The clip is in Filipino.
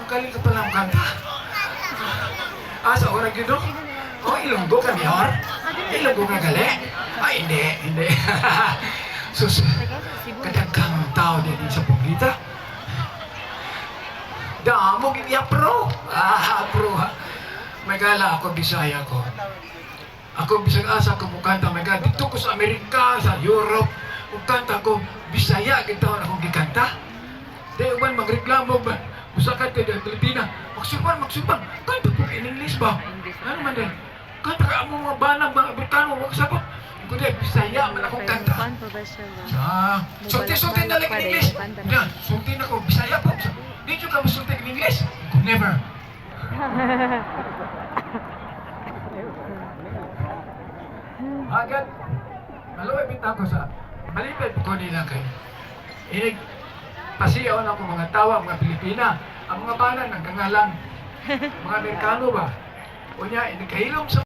magaling ka pala ang kanta. Asa ko na gino? Oh, Ilonggo ka, Mayor? Ilonggo ka gali? Ay, hindi. Sus, kadagang tao din sa publita. Damo, gini pro. Pro ha. May gala ako, Bisaya ko. Ako, bisag asa ko mukanta. May gala, dito ko sa Amerika, sa Europe. Mukanta ko, Bisaya, gitawon akong gikanta. Dahil man, magreklamo ba? Usakat kayo ng Pilipina. Magsupan. Kanta po in English ba? Ano man din? Kanta ka mo mga banang, mga Amerikano, magsabot. Kundi, Bisaya, man akong kanta. Sulti na lang in English. Yan, sulti na ko, Bisaya po. Dito ka masulti in English? Never. Agad, maluwi bita ko sa malipad ko nila kayo. Inig, pasiyaw na ko mga tawa, mga Pilipina. Ang mga banan, ang kangalan. Mga Amerikano ba? O niya, inigkahilom sa